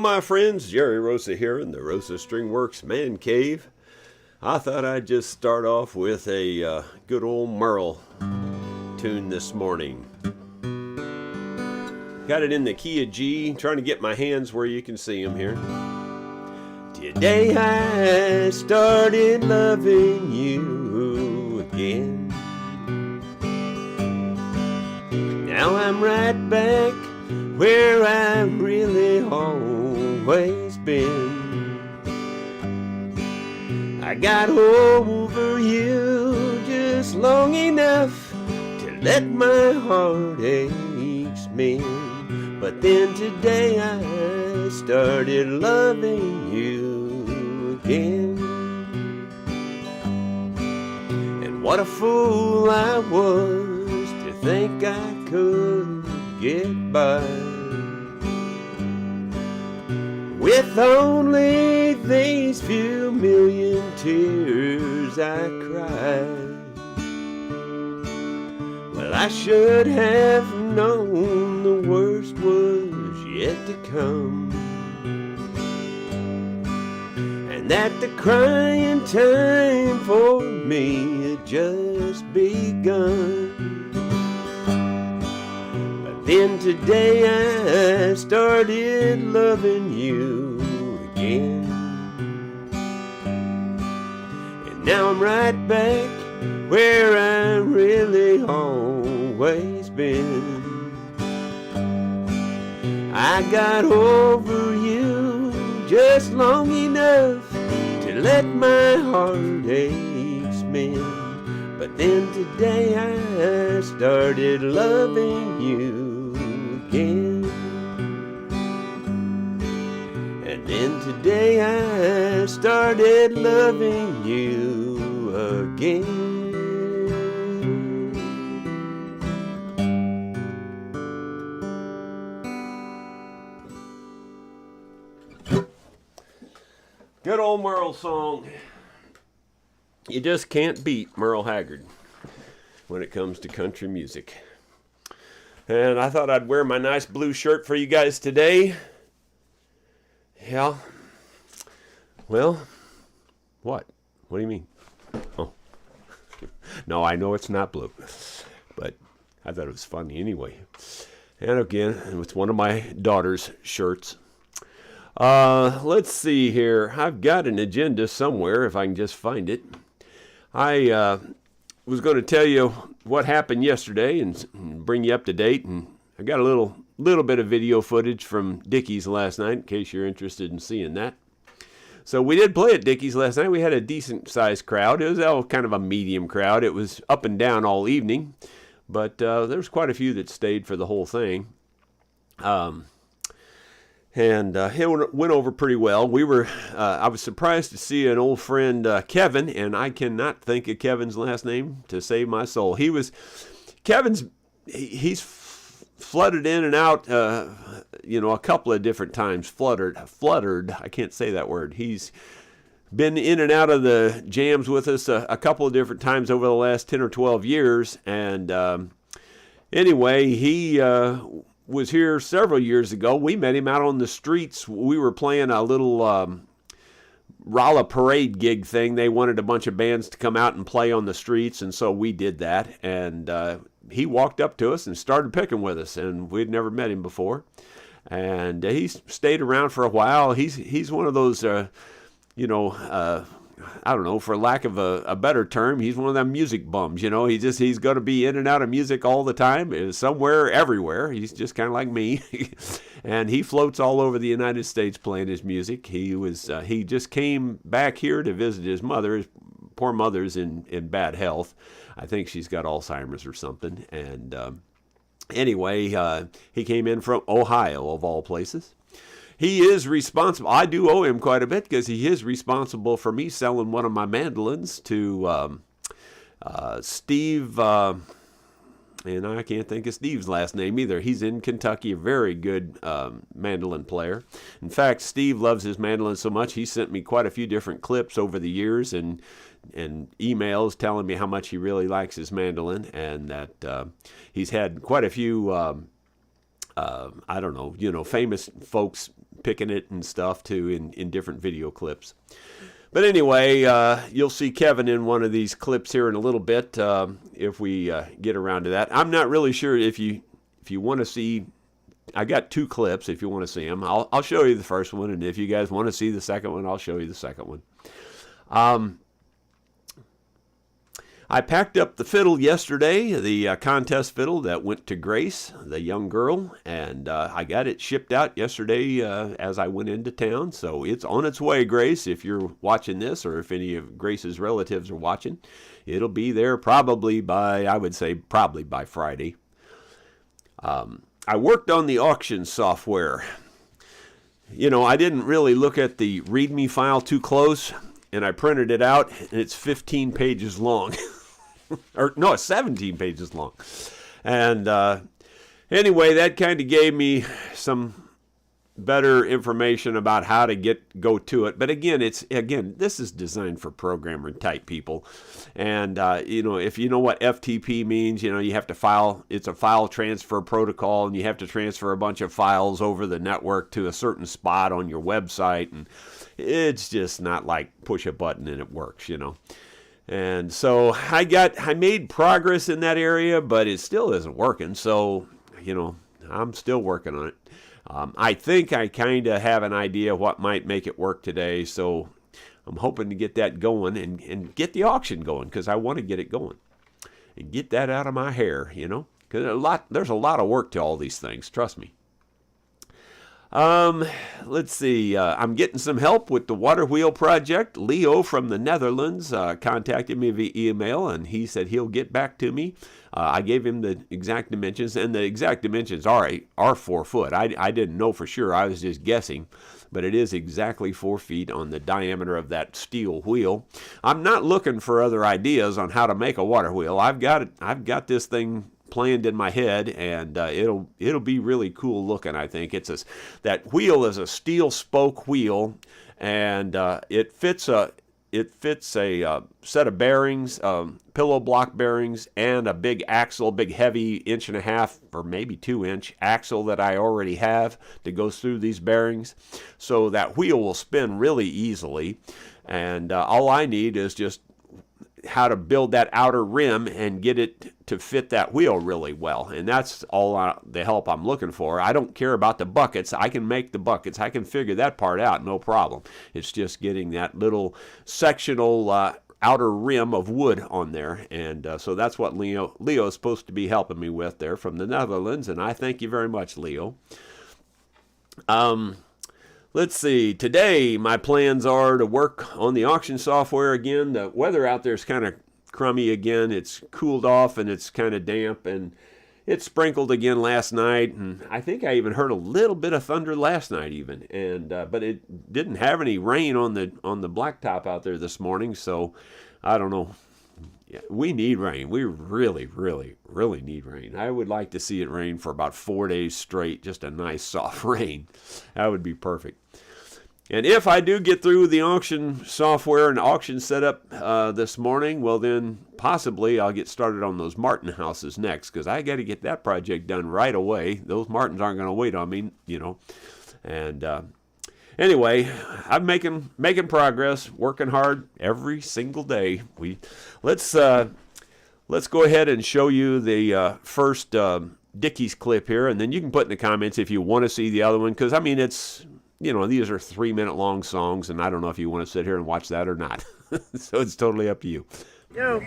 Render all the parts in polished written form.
my friends, Jerry Rosa here in the Rosa Stringworks Man Cave. I thought I'd just start off with a good old Merl tune this morning. Got it in the key of G, trying to get my hands where you can see them here. Today I started loving you again. Now I'm right back where I've really always been. I got over you just long enough to let my heartaches mend. But then today I started loving you again. And what a fool I was to think I could get by with only these few million tears I cried. Well, I should have known the worst was yet to come, and that the crying time for me had just begun. Then today I started loving you again. And now I'm right back where I really always been. I got over you just long enough to let my heartaches mend. But then today I started loving you again. And then today I started loving you again. Good old Merl song. You just can't beat Merle Haggard when it comes to country music. And I thought I'd wear my nice blue shirt for you guys today. Yeah. Well, what? What do you mean? Oh. No, I know it's not blue. But I thought it was funny anyway. And again, it's one of my daughter's shirts. Let's see here. I've got an agenda somewhere if I can just find it. I was going to tell you what happened yesterday and bring you up to date, and I got a little bit of video footage from Dickeys last night in case you're interested in seeing that. So we did play at Dickeys last night. We had a decent sized crowd. It was kind of a medium crowd. It was up and down all evening, but there was quite a few that stayed for the whole thing. And it went over pretty well. I was surprised to see an old friend, Kevin, and I cannot think of Kevin's last name to save my soul. He's flooded in and out, a couple of different times. Fluttered. I can't say that word. He's been in and out of the jams with us a couple of different times over the last 10 or 12 years. And anyway, he was here several years ago. We met him out on the streets. We were playing a little Rolla parade gig thing. They wanted a bunch of bands to come out and play on the streets, and so we did that. And he walked up to us and started picking with us, and we'd never met him before. And he stayed around for a while. He's one of those, I don't know, for lack of a better term, he's one of them music bums, he's going to be in and out of music all the time, somewhere, everywhere. He's just kind of like me. And he floats all over the United States playing his music. He just came back here to visit his mother. His poor mother's in bad health. I think she's got Alzheimer's or something. And anyway, he came in from Ohio, of all places. He is responsible. I do owe him quite a bit because he is responsible for me selling one of my mandolins to Steve, and I can't think of Steve's last name either. He's in Kentucky, a very good mandolin player. In fact, Steve loves his mandolin so much, he sent me quite a few different clips over the years and emails telling me how much he really likes his mandolin, and that he's had quite a few, famous folks picking it and stuff too in different video clips. But anyway, you'll see Kevin in one of these clips here in a little bit if we get around to that. I'm not really sure if you want to see. I got 2 clips if you want to see them. I'll show you the first one, and if you guys want to see the second one, I'll show you the second one. I packed up the fiddle yesterday, the contest fiddle that went to Grace, the young girl, and I got it shipped out yesterday as I went into town. So it's on its way, Grace, if you're watching this, or if any of Grace's relatives are watching. It'll be there probably by, I would say, probably by Friday. I worked on the auction software. You know, I didn't really look at the README file too close, and I printed it out, and it's 15 pages long. Or no, it's 17 pages long. And anyway, that kind of gave me some better information about how to go to it. But again, this is designed for programmer type people. And you know, if you know what FTP means, you know, you have to file. It's a file transfer protocol, and you have to transfer a bunch of files over the network to a certain spot on your website, and it's just not like push a button and it works, you know. And so I made progress in that area, but it still isn't working. So, you know, I'm still working on it. I think I kind of have an idea what might make it work today. So I'm hoping to get that going and get the auction going, because I want to get it going and get that out of my hair, you know, because there's a lot of work to all these things. Trust me. Let's see. I'm getting some help with the water wheel project. Leo from the Netherlands contacted me via email, and he said he'll get back to me. I gave him the exact dimensions, and the exact dimensions are 4 foot. I didn't know for sure. I was just guessing, but it is exactly 4 feet on the diameter of that steel wheel. I'm not looking for other ideas on how to make a water wheel. I've got this thing planned in my head, and it'll be really cool looking. I think that wheel is a steel spoke wheel, and it fits a set of bearings, pillow block bearings, and a big axle, big heavy 1.5 or maybe 2-inch axle that I already have that goes through these bearings, so that wheel will spin really easily. And all I need is just how to build that outer rim and get it to fit that wheel really well. And that's all the help I'm looking for. I don't care about the buckets. I can make the buckets. I can figure that part out, no problem. It's just getting that little sectional outer rim of wood on there. And so that's what Leo is supposed to be helping me with there from the Netherlands. And I thank you very much, Leo. Let's see, today my plans are to work on the auction software again. The weather out there is kind of crummy again. It's cooled off and it's kind of damp, and it sprinkled again last night, and I think I even heard a little bit of thunder last night even. And but it didn't have any rain on the blacktop out there this morning, so I don't know. Yeah, we need rain. We really, really, really need rain. I would like to see it rain for about 4 days straight, just a nice soft rain. That would be perfect. And if I do get through the auction software and auction setup this morning, well then possibly I'll get started on those Martin houses next, because I got to get that project done right away. Those Martins aren't going to wait on me, you know. And anyway, I'm making progress, working hard every single day. Let's go ahead and show you the first Dickeys clip here, and then you can put in the comments if you want to see the other one, because I mean, it's, you know, these are 3-minute long songs, and I don't know if you want to sit here and watch that or not. So it's totally up to you. Yo.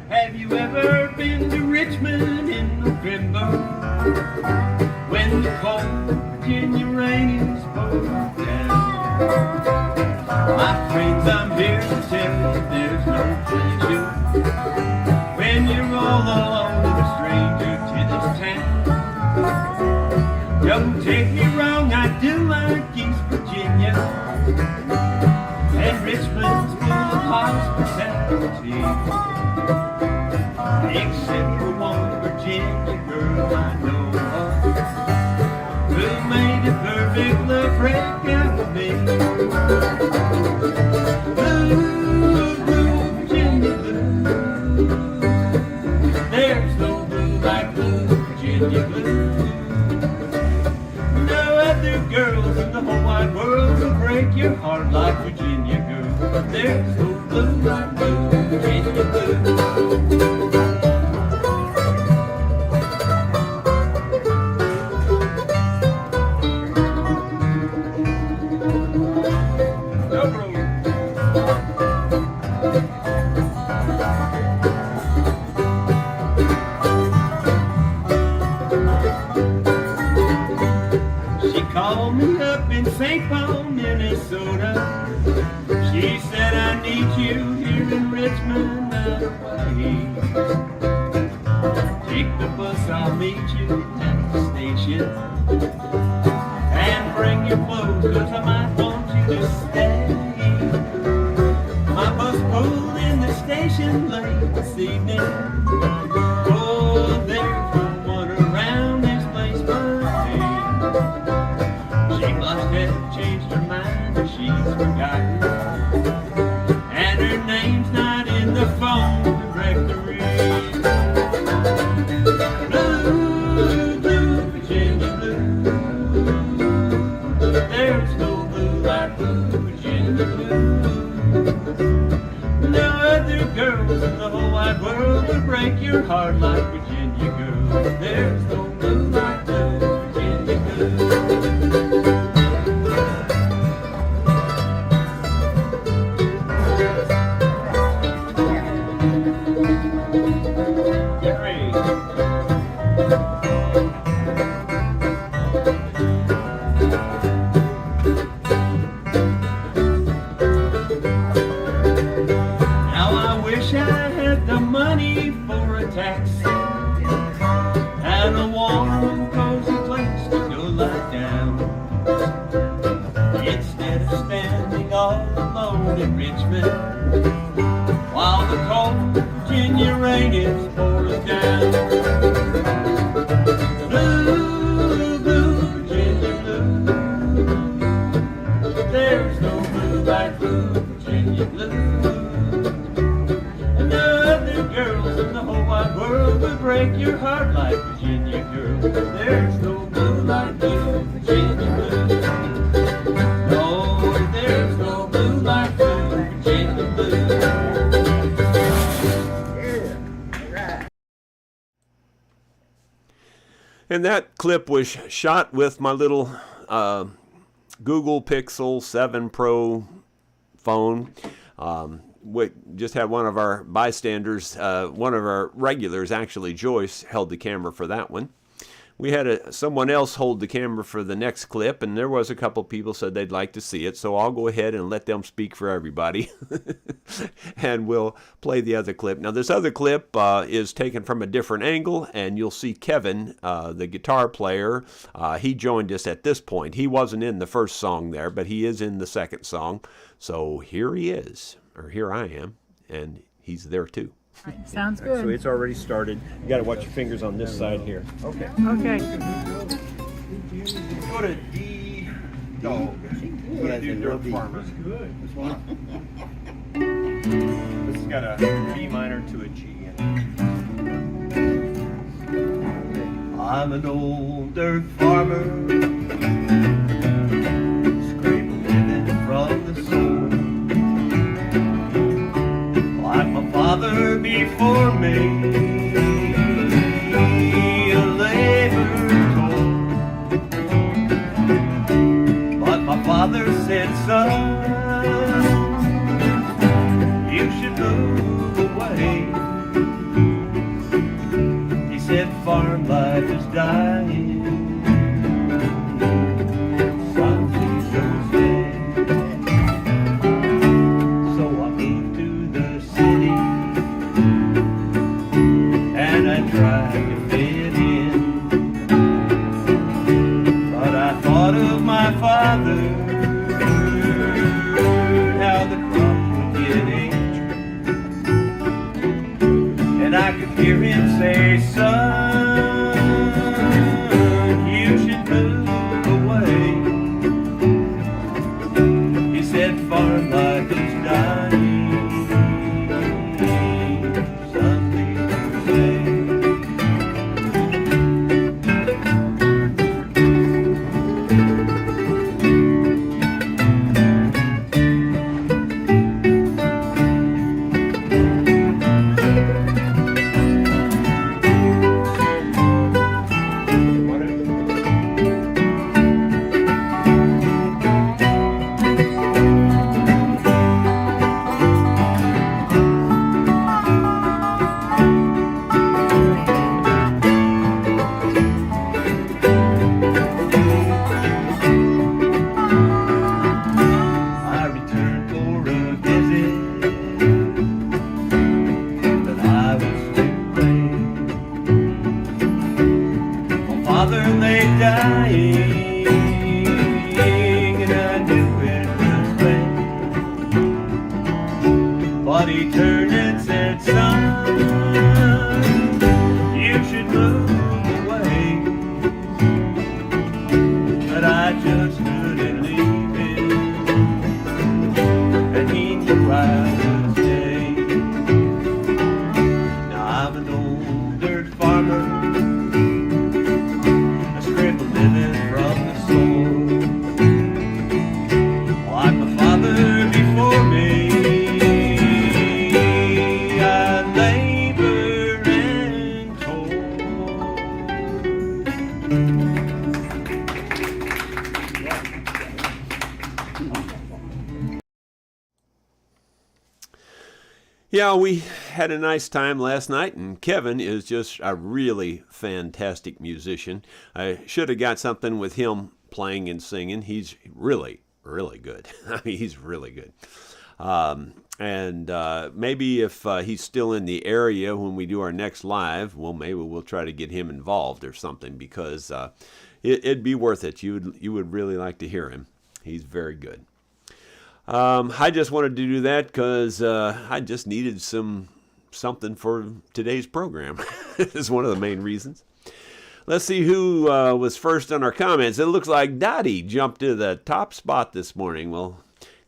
Have you ever been to Richmond in November, when the cold Virginia rain is pouring down? My friends, I'm here to tell you there's no pleasure when you're all alone and a stranger to this town. Don't take me wrong, I do like East Virginia, and Richmond's full of hospitality, except for one Virginia girl I know of, who made a perfect love break out of me. Blue, blue, Virginia blue, there's no blue like blue Virginia blue. No other girl There's no blue like blue, Virginia blue. Called me up in St. Paul, Minnesota. She said, I need you here in Richmond, out of way. Take the bus, I'll meet you at the station. And bring your clothes, cause I might want you to stay. My bus pulled in the station late this evening. Oh, there's no one around this place but me. She must have changed her mind or she's forgotten. And her name's not in the phone directory. Blue, blue, Virginia blue. There's no blue like blue, Virginia blue. No other girls in the whole wide world would break your heart like Virginia girl. There's no blue like blue, Virginia blue. Taxi and a warm, cozy place to go lie down. Instead of standing all alone in Richmond while the cold Virginia rain is pouring down. Blue, blue, Virginia blue. There's no blue like blue, Virginia blue. Girls in the whole wide world would break your heart like Virginia girl. There's no blue like blue, Virginia blue. No, there's no blue like blue, Virginia blue. Yeah, right. And that clip was shot with my little Google Pixel 7 Pro phone. We just had one of our bystanders, one of our regulars, actually, Joyce, held the camera for that one. We had someone else hold the camera for the next clip, and there was a couple people said they'd like to see it, so I'll go ahead and let them speak for everybody, and we'll play the other clip. Now, this other clip is taken from a different angle, and you'll see Kevin, the guitar player. He joined us at this point. He wasn't in the first song there, but he is in the second song, so here he is. Or here I am, and he's there too. Right, sounds good. So it's already started. You got to watch your fingers on this side here. Okay. Okay. Go to D. No. Go to D. Dirt Farmer. This has got a B minor to a G in it. I'm an old dirt farmer, scraping living from the soul. Like my father before me, a labor told. But my father said, son, you should move away. He said, farm life is dying. Son, please don't stay. Try to fit in, but I thought of my father, how the crop would get aged, and I could hear him say, son, you should move away. He said, farm life is dying. But he turned and said, son, you should move away. But I just couldn't leave him, and he knew I would stay. Now I'm an old dirt farmer, a scribble living from the soul. Like my father before me, I labor and toil. Yeah, we had a nice time last night, and Kevin is just a really fantastic musician. I should have got something with him playing and singing. He's really, really good. I mean, he's really good. And maybe if he's still in the area when we do our next live, well, maybe we'll try to get him involved or something, because it'd be worth it. You would really like to hear him. He's very good. I just wanted to do that because I just needed something for today's program. This is one of the main reasons. Let's see who was first on our comments. It looks like Dottie jumped to the top spot this morning. Well,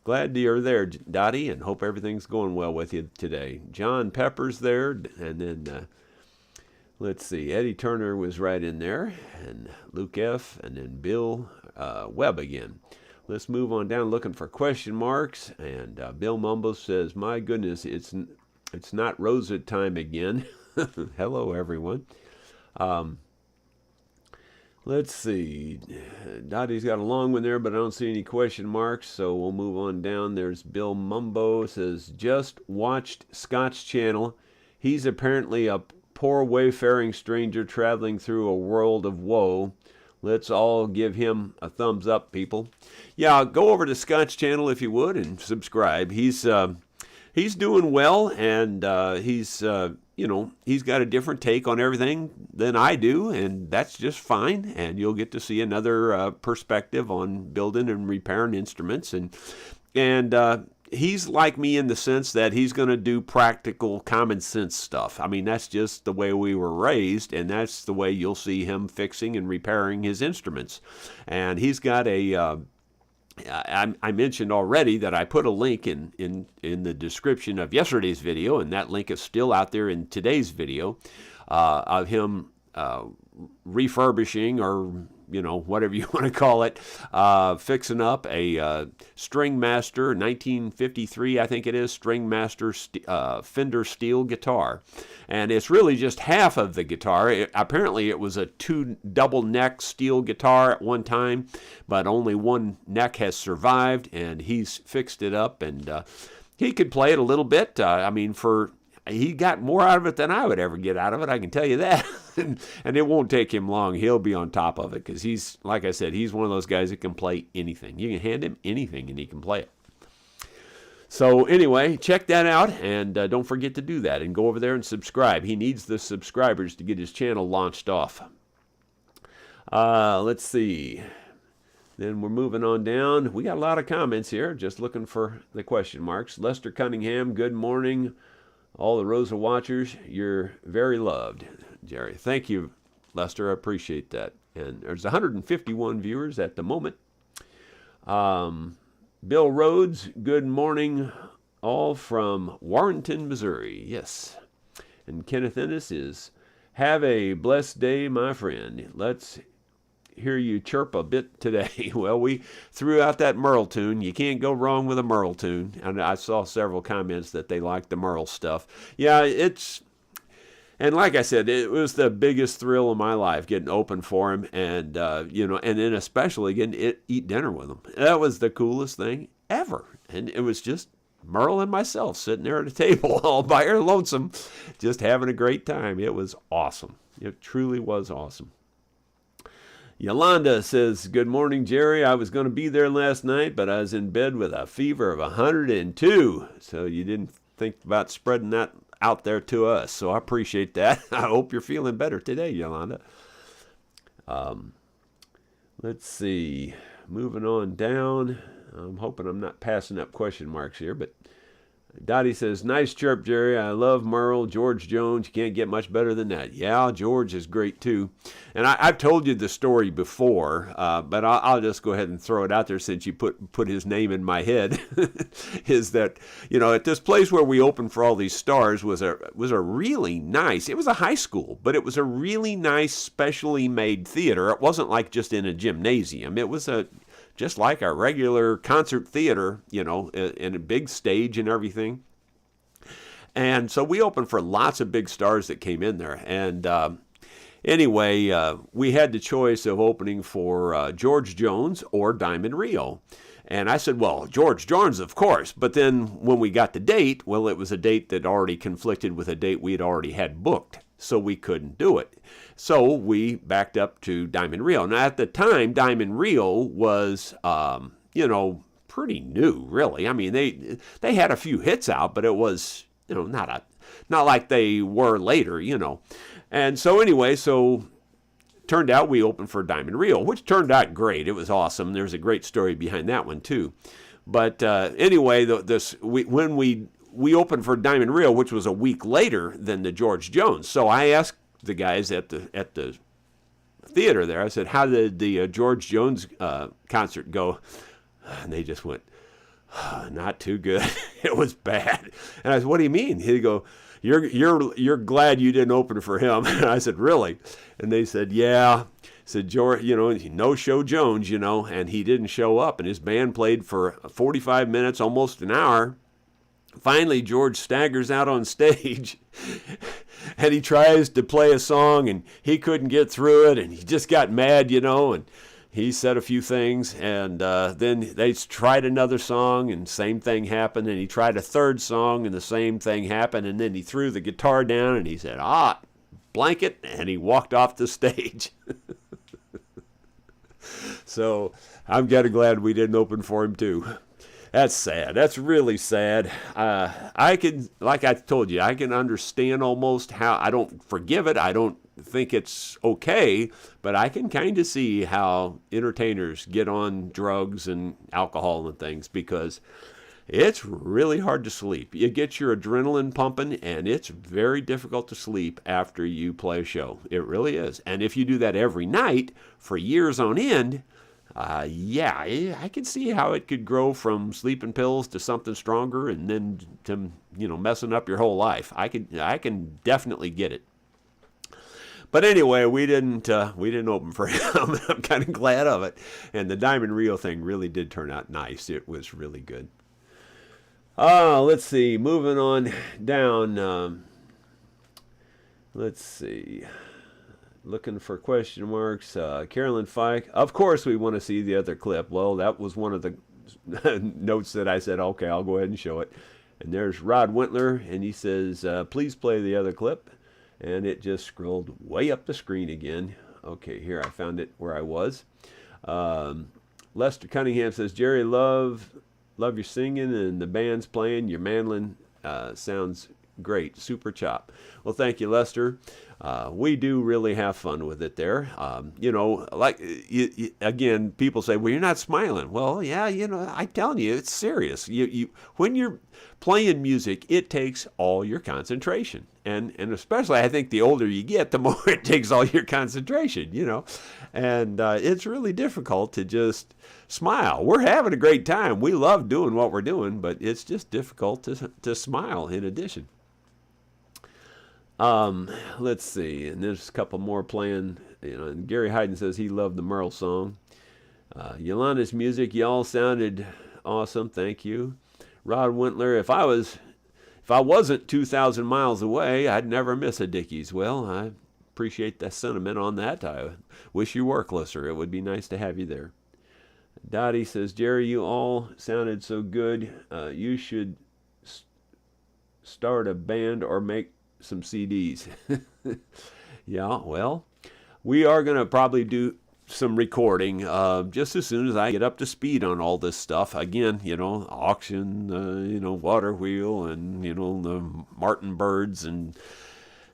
glad you're there, Dottie, and hope everything's going well with you today. John Pepper's there, and then let's see, Eddie Turner was right in there, and Luke F., and then Bill Webb again. Let's move on down looking for question marks, and Bill Mumble says, my goodness, it's not Rosa time again. Hello, everyone. Let's see. Dottie's got a long one there, but I don't see any question marks, so we'll move on down. There's Bill Mumbo, says, just watched Scott's channel. He's apparently a poor wayfaring stranger traveling through a world of woe. Let's all give him a thumbs up, people. Yeah, go over to Scott's channel if you would and subscribe. He's doing well, and he's got a different take on everything than I do, and that's just fine. And you'll get to see another perspective on building and repairing instruments, and he's like me in the sense that he's going to do practical, common sense stuff. I mean, that's just the way we were raised, and that's the way you'll see him fixing and repairing his instruments. And he's got I mentioned already that I put a link in the description of yesterday's video, and that link is still out there in today's video of him refurbishing, or whatever you want to call it, fixing up a Stringmaster 1953, I think it is, Stringmaster Fender steel guitar. And it's really just half of the guitar. Apparently it was a double neck steel guitar at one time, but only one neck has survived, and he's fixed it up, and he could play it a little bit. He got more out of it than I would ever get out of it, I can tell you that. And it won't take him long. He'll be on top of it, because he's, like I said, he's one of those guys that can play anything. You can hand him anything and he can play it. So anyway, check that out, and don't forget to do that, and go over there and subscribe. He needs the subscribers to get his channel launched off. Let's see. Then we're moving on down. We got a lot of comments here, just looking for the question marks. Lester Cunningham, good morning. All the Rosa watchers, you're very loved, Jerry. Thank you, Lester. I appreciate that. And there's 151 viewers at the moment. Bill Rhodes, good morning, all from Warrenton, Missouri. Yes. And Kenneth Ennis is, have a blessed day, my friend. Let's hear you chirp a bit today. Well, we threw out that Merl tune. You can't go wrong with a Merl tune. And I saw several comments that they liked the Merl stuff. Yeah, and like I said, it was the biggest thrill of my life getting open for him, and and then especially getting to eat dinner with him. That was the coolest thing ever. And it was just Merl and myself sitting there at a table all by our lonesome, just having a great time. It was awesome. It truly was awesome. Yolanda says, good morning, Jerry. I was going to be there last night, but I was in bed with a fever of 102. So you didn't think about spreading that out there to us. So I appreciate that. I hope you're feeling better today, Yolanda. Let's see. Moving on down. I'm hoping I'm not passing up question marks here, but Dottie says, nice chirp, Jerry. I love Merl, George Jones. You can't get much better than that. Yeah, George is great too. And I've told you the story before, but I'll just go ahead and throw it out there since you put his name in my head. Is that, at this place where we opened for all these stars was a really nice, it was a high school, but it was a really nice, specially made theater. It wasn't like just in a gymnasium. It was just like a regular concert theater, in a big stage and everything. And so we opened for lots of big stars that came in there. And anyway, we had the choice of opening for George Jones or Diamond Rio. And I said, well, George Jones, of course. But then when we got the date, well, it was a date that already conflicted with a date we had already had booked. So we couldn't do it. So we backed up to Diamond Rio. Now, at the time, Diamond Rio was, pretty new, really. I mean, they had a few hits out, but it was, not like they were later, And so anyway, turned out we opened for Diamond Rio, which turned out great. It was awesome. There's a great story behind that one, too. But anyway, when we opened for Diamond Rio, which was a week later than the George Jones. So I asked the guys at the theater there, I said, how did the George Jones concert go? And they just went, not too good. It was bad. And I said, what do you mean? He'd go, you're glad you didn't open for him. And I said, really? And they said, yeah. Said, George, no show Jones, and he didn't show up. And his band played for 45 minutes, almost an hour. Finally, George staggers out on stage, and he tries to play a song, and he couldn't get through it, and he just got mad, and he said a few things, and then they tried another song, and same thing happened, and he tried a third song, and the same thing happened, and then he threw the guitar down, and he said, blanket, and he walked off the stage. So I'm kind of glad we didn't open for him, too. That's sad. That's really sad. I can, like I told you, I can understand almost how, I don't forgive it. I don't think it's okay, but I can kind of see how entertainers get on drugs and alcohol and things because it's really hard to sleep. You get your adrenaline pumping, and it's very difficult to sleep after you play a show. It really is. And if you do that every night for years on end, I can see how it could grow from sleeping pills to something stronger, and then to messing up your whole life. I can definitely get it. But anyway, we didn't open for him. I'm kind of glad of it. And the Diamond Rio thing really did turn out nice. It was really good. Let's see. Moving on down. Let's see. Looking for question marks. Carolyn Fike. Of course we want to see the other clip. Well, that was one of the notes that I said, okay, I'll go ahead and show it. And there's Rod Wintler, and he says, please play the other clip. And it just scrolled way up the screen again. Okay, here I found it where I was. Lester Cunningham says, Jerry, love your singing and the band's playing. Your mandolin sounds great. Super chop. Well, thank you, Lester. We do really have fun with it there. Again, people say, well, you're not smiling. Well, yeah, I'm telling you, it's serious. When you're playing music, it takes all your concentration. And especially, I think the older you get, the more it takes all your concentration, And it's really difficult to just smile. We're having a great time. We love doing what we're doing, but it's just difficult to smile in addition. Let's see, and there's a couple more playing. And Gary Hayden says he loved the Merl song. Yolanda's music, y'all sounded awesome. Thank you. Rod Wintler, if I wasn't 2,000 miles away, I'd never miss a Dickeys. Well, I appreciate that sentiment on that. I wish you were closer. It would be nice to have you there. Dottie says, Jerry, you all sounded so good. You should start a band or make some CDs. Yeah, well, we are going to probably do some recording just as soon as I get up to speed on all this stuff. Again, auction, water wheel, and, the Martin Birds and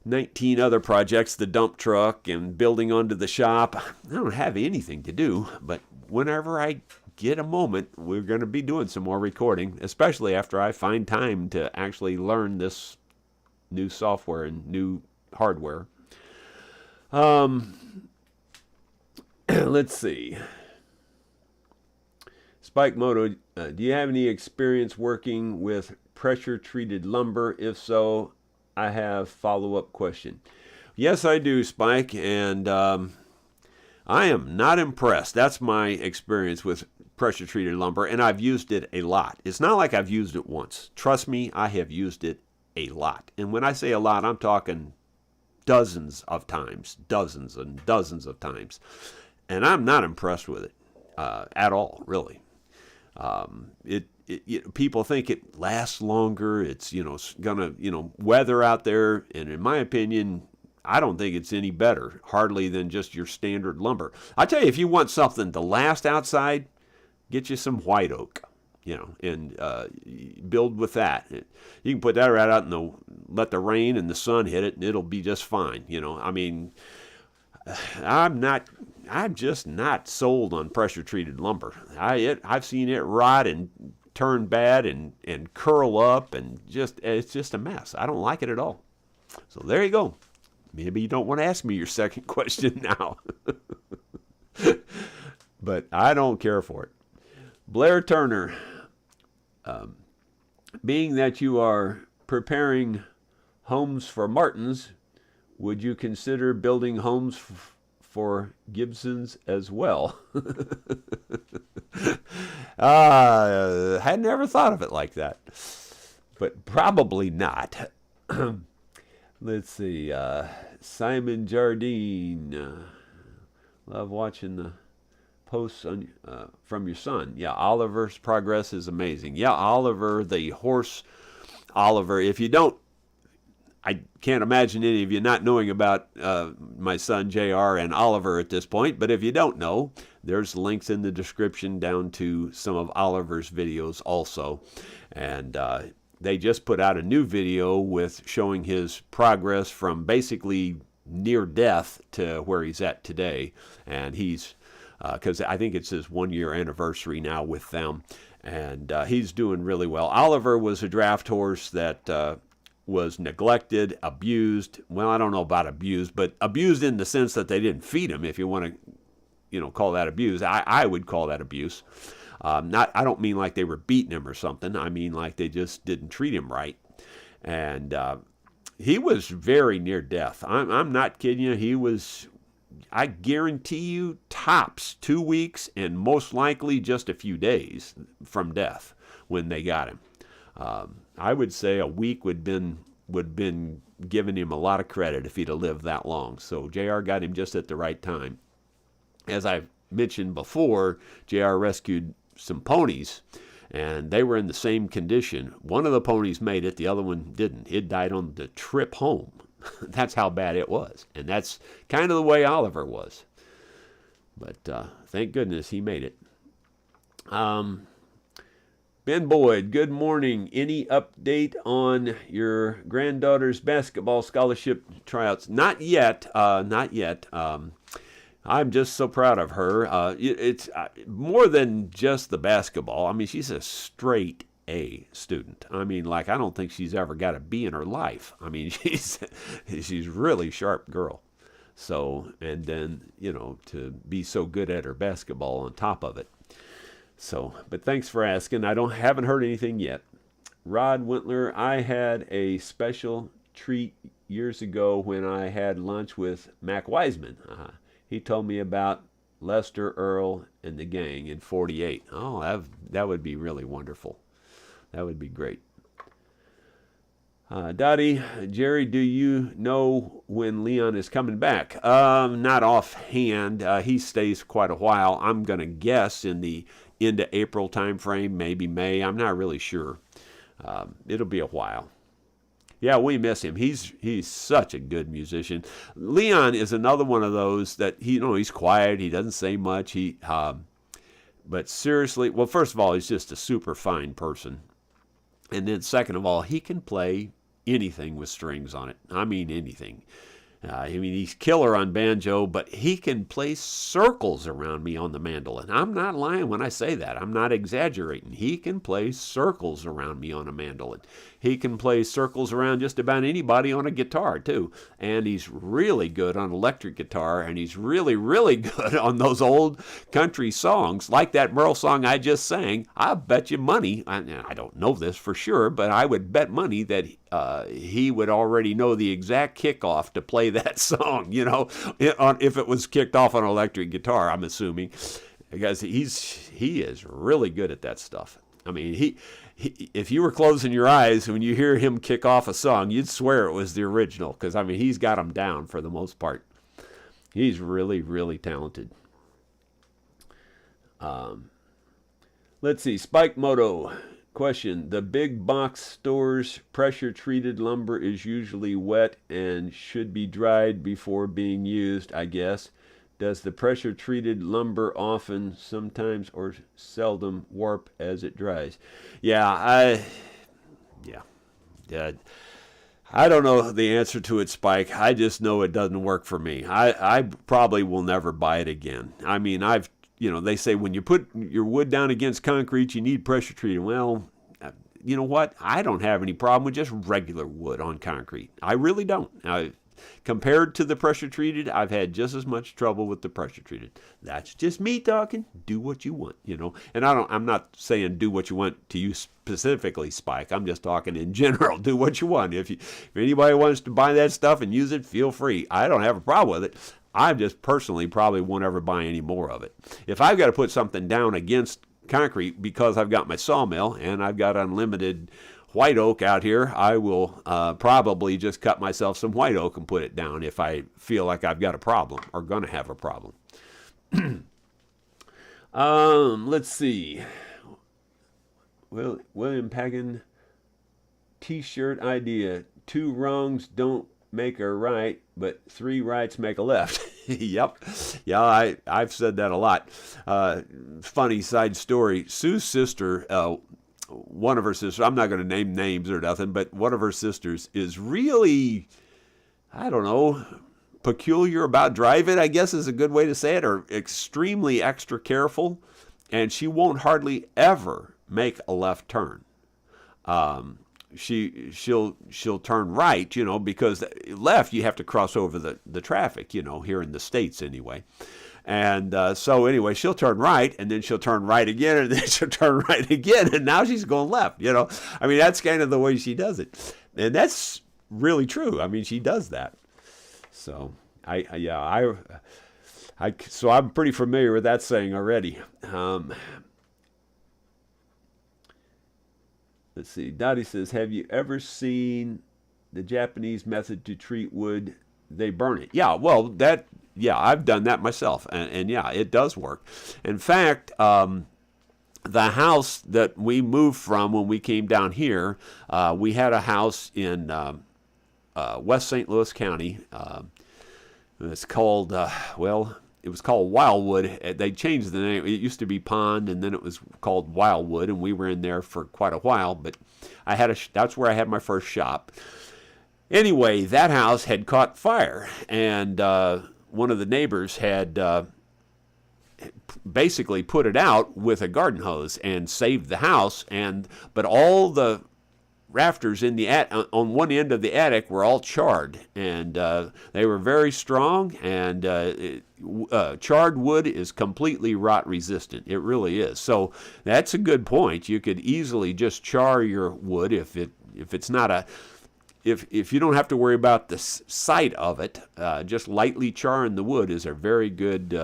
19 other projects, the dump truck and building onto the shop. I don't have anything to do, but whenever I get a moment, we're going to be doing some more recording, especially after I find time to actually learn this new software and new hardware. Let's see. Spike Moto, do you have any experience working with pressure-treated lumber? If so, I have follow-up question. Yes, I do, Spike, and I am not impressed. That's my experience with pressure-treated lumber, and I've used it a lot. It's not like I've used it once. Trust me, I have used it a lot. And when I say a lot, I'm talking dozens of times, dozens and dozens of times. And I'm not impressed with it at all, really. People think it lasts longer. It's, gonna, weather out there. And in my opinion, I don't think it's any better, hardly than just your standard lumber. I tell you, if you want something to last outside, get you some white oak, and build with that. You can put that right out and let the rain and the sun hit it, and it'll be just fine. I mean, I'm just not sold on pressure-treated lumber. I've seen it rot and turn bad and curl up, and it's just a mess. I don't like it at all. So there you go. Maybe you don't want to ask me your second question now. But I don't care for it. Blair Turner, being that you are preparing homes for Martins, would you consider building homes for Gibsons as well? I had never thought of it like that, but probably not. Let's see. Simon Jardine. Love watching the posts from your son. Yeah, Oliver's progress is amazing. Yeah, Oliver, the horse Oliver. If you don't, I can't imagine any of you not knowing about my son JR and Oliver at this point. But if you don't know, there's links in the description down to some of Oliver's videos also. And they just put out a new video with showing his progress from basically near death to where he's at today. And he's, because I think it's his 1-year anniversary now with them. And he's doing really well. Oliver was a draft horse that was neglected, abused. Well, I don't know about abused, but abused in the sense that they didn't feed him, if you want to, call that abuse. I would call that abuse. I don't mean like they were beating him or something. I mean like they just didn't treat him right. And he was very near death. I'm not kidding you. He was, I guarantee you, tops 2 weeks and most likely just a few days from death when they got him. I would say a week would been giving him a lot of credit if he'd have lived that long. So JR got him just at the right time. As I mentioned before, JR rescued some ponies, and they were in the same condition. One of the ponies made it, the other one didn't. It died on the trip home. That's how bad it was. And that's kind of the way Oliver was. But thank goodness he made it. Ben Boyd, good morning. Any update on your granddaughter's basketball scholarship tryouts? Not yet. Not yet. I'm just so proud of her. It's more than just the basketball. I mean, she's a straight A student. I mean, like, I don't think she's ever got a B in her life. I mean, she's really sharp girl. So, and then, to be so good at her basketball on top of it. So, but thanks for asking. Haven't heard anything yet. Rod Wintler, I had a special treat years ago when I had lunch with Mac Wiseman. He told me about Lester Earl and the gang in 48. Oh, that would be really wonderful. That would be great. Dottie, Jerry, do you know when Leon is coming back? Not offhand. He stays quite a while. I'm going to guess in the into April time frame, maybe May. I'm not really sure. It'll be a while. Yeah, we miss him. He's such a good musician. Leon is another one of those that he's quiet. He doesn't say much. But seriously, well, first of all, he's just a super fine person. And then second of all, he can play anything with strings on it. I mean anything. I mean, he's killer on banjo, but he can play circles around me on the mandolin. I'm not lying when I say that. I'm not exaggerating. He can play circles around me on a mandolin. He can play circles around just about anybody on a guitar, too. And he's really good on electric guitar, and he's really, really good on those old country songs, like that Merl song I just sang. I bet you money, I don't know this for sure, but I would bet money that he would already know the exact kickoff to play that song, you know, if it was kicked off on an electric guitar, I'm assuming, because he is really good at that stuff. I mean, he if you were closing your eyes when you hear him kick off a song, you'd swear it was the original, because, I mean, he's got them down for the most part. He's really, really talented. Let's see, Spike Moto. Question, the big box stores pressure-treated lumber is usually wet and should be dried before being used, I guess. Does the pressure-treated lumber often, sometimes, or seldom warp as it dries? Yeah, I don't know the answer to it, Spike. I just know it doesn't work for me. I probably will never buy it again. I mean, they say when you put your wood down against concrete, you need pressure treated. Well, you know what? I don't have any problem with just regular wood on concrete. I really don't. Compared to the pressure treated, I've had just as much trouble with the pressure treated. That's just me talking. Do what you want, you know. And I'm not saying do what you want to you specifically, Spike. I'm just talking in general. Do what you want. If anybody wants to buy that stuff and use it, feel free. I don't have a problem with it. I just personally probably won't ever buy any more of it. If I've got to put something down against concrete because I've got my sawmill and I've got unlimited white oak out here, I will probably just cut myself some white oak and put it down if I feel like I've got a problem or going to have a problem. Let's see. Well, William Pagan, T-shirt idea. 2 wrongs don't make a right, but 3 rights make a left. Yep. Yeah, I've said that a lot. Funny side story. Sue's sister, one of her sisters, I'm not going to name names or nothing, but one of her sisters is really, I don't know, peculiar about driving, I guess is a good way to say it, or extremely extra careful, and she won't hardly ever make a left turn. She'll turn right, you know, because left you have to cross over the traffic, you know, here in the States anyway. And so anyway, she'll turn right, and then she'll turn right again, and then she'll turn right again, and now she's going left, you know. I mean, that's kind of the way she does it. And that's really true. I mean, she does that. So so I'm pretty familiar with that saying already. Let's see. Dottie says, have you ever seen the Japanese method to treat wood? They burn it. Yeah, well, I've done that myself. And yeah, it does work. In fact, the house that we moved from when we came down here, we had a house in West St. Louis County. It's called, it was called Wildwood. They changed the name. It used to be Pond, and then it was called Wildwood, and we were in there for quite a while. But that's where I had my first shop. Anyway, that house had caught fire, and one of the neighbors had basically put it out with a garden hose and saved the house. But all the rafters in the on one end of the attic were all charred, and they were very strong, and charred wood is completely rot resistant. It really is. So that's a good point. You could easily just char your wood if it's not if you don't have to worry about the sight of it. Just lightly charring the wood is a very good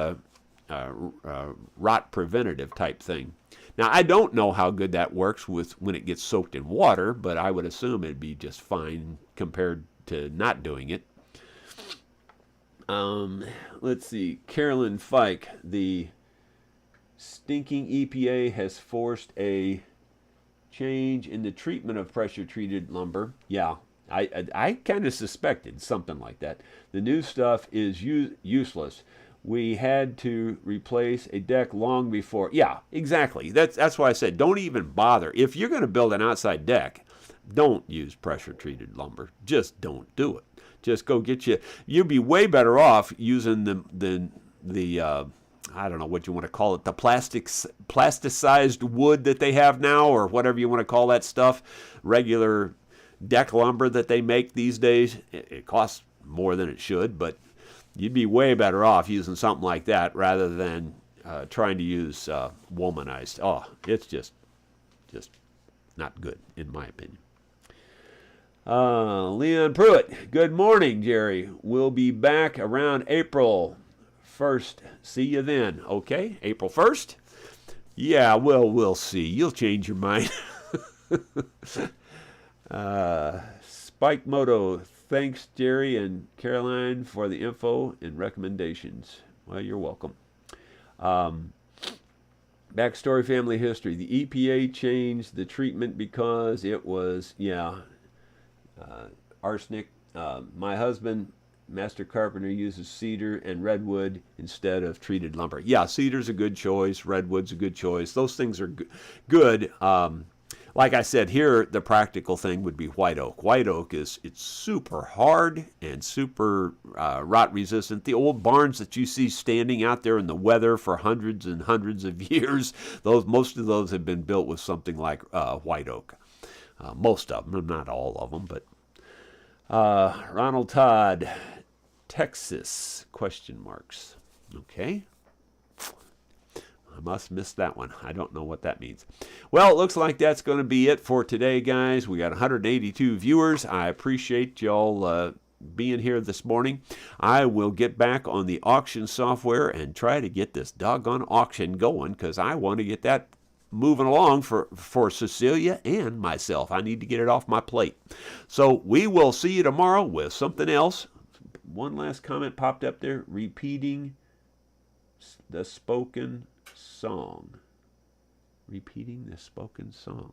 rot preventative type thing. Now, I don't know how good that works when it gets soaked in water, but I would assume it'd be just fine compared to not doing it. Let's see. Carolyn Fike, the stinking EPA has forced a change in the treatment of pressure-treated lumber. Yeah, I kind of suspected something like that. The new stuff is useless. We had to replace a deck long before. Yeah, exactly. That's why I said don't even bother. If you're going to build an outside deck, Don't use pressure-treated lumber. Just don't do it. Just go get you. You'd be way better off using the I don't know what you want to call it, the plasticized wood that they have now, or whatever you want to call that stuff, regular deck lumber that they make these days. It costs more than it should, but you'd be way better off using something like that rather than trying to use womanized. Oh, it's just not good, in my opinion. Leon Pruitt, good morning, Jerry. We'll be back around April 1st. See you then. Okay, April 1st? Yeah, well, we'll see. You'll change your mind. Spike Moto, thanks, Jerry and Caroline, for the info and recommendations. Well, you're welcome. Backstory family history. The EPA changed the treatment because it was, arsenic. My husband, master carpenter, uses cedar and redwood instead of treated lumber. Yeah, cedar's a good choice. Redwood's a good choice. Those things are good. Like I said, here the practical thing would be white oak. White oak it's super hard and super rot resistant. The old barns that you see standing out there in the weather for hundreds and hundreds of years, most of those have been built with something like white oak. Most of them, not all of them, but Ronald Todd, Texas, question marks. Okay. I must miss that one. I don't know what that means. Well, it looks like that's going to be it for today, guys. We got 182 viewers. I appreciate y'all being here this morning. I will get back on the auction software and try to get this doggone auction going because I want to get that moving along for Cecilia and myself. I need to get it off my plate. So we will see you tomorrow with something else. One last comment popped up there. Repeating the spoken song. Repeating the spoken song.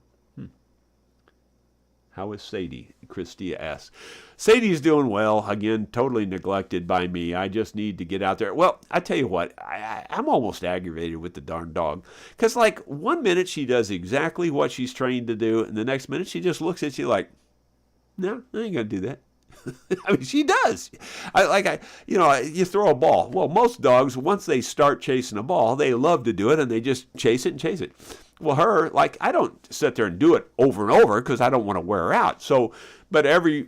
How is Sadie? Christia asks. Sadie's doing well. Again, totally neglected by me. I just need to get out there. Well, I tell you what, I'm almost aggravated with the darn dog. Because, like, 1 minute she does exactly what she's trained to do, and the next minute she just looks at you like, no, I ain't going to do that. I mean, she does. You throw a ball. Well, most dogs, once they start chasing a ball, they love to do it, and they just chase it and chase it. Well, her, I don't sit there and do it over and over because I don't want to wear her out. So, but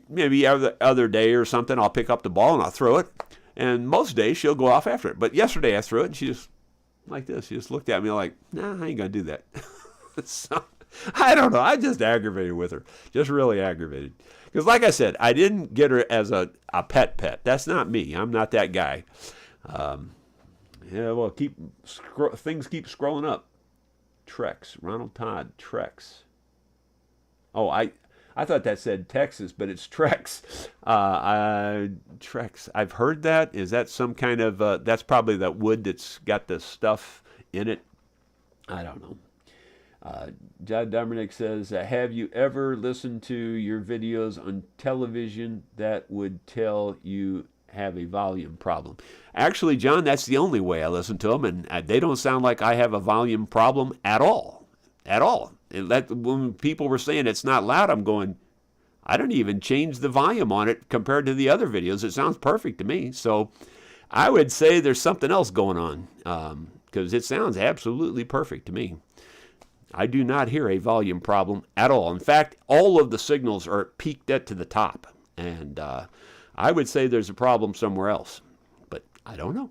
maybe every other day or something, I'll pick up the ball and I'll throw it. And most days she'll go off after it. But yesterday I threw it and she just, like this, she just looked at me like, nah, I ain't going to do that. So, I don't know. I just aggravated with her. Just really aggravated. Because like I said, I didn't get her as a pet. That's not me. I'm not that guy. Things keep scrolling up. Trex. Ronald Todd. Trex. Oh, I thought that said Texas, but it's Trex. Trex. I've heard that. Is that some kind of, that's probably that wood that's got the stuff in it. I don't know. John Dominic says, have you ever listened to your videos on television that would tell you have a volume problem? Actually, John, that's the only way I listen to them, and they don't sound like I have a volume problem at all. At all. When people were saying it's not loud, I'm going, I don't even change the volume on it compared to the other videos. It sounds perfect to me. So I would say there's something else going on because it sounds absolutely perfect to me. I do not hear a volume problem at all. In fact, all of the signals are peaked at to the top. And I would say there's a problem somewhere else. But I don't know.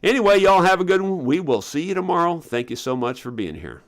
Anyway, y'all have a good one. We will see you tomorrow. Thank you so much for being here.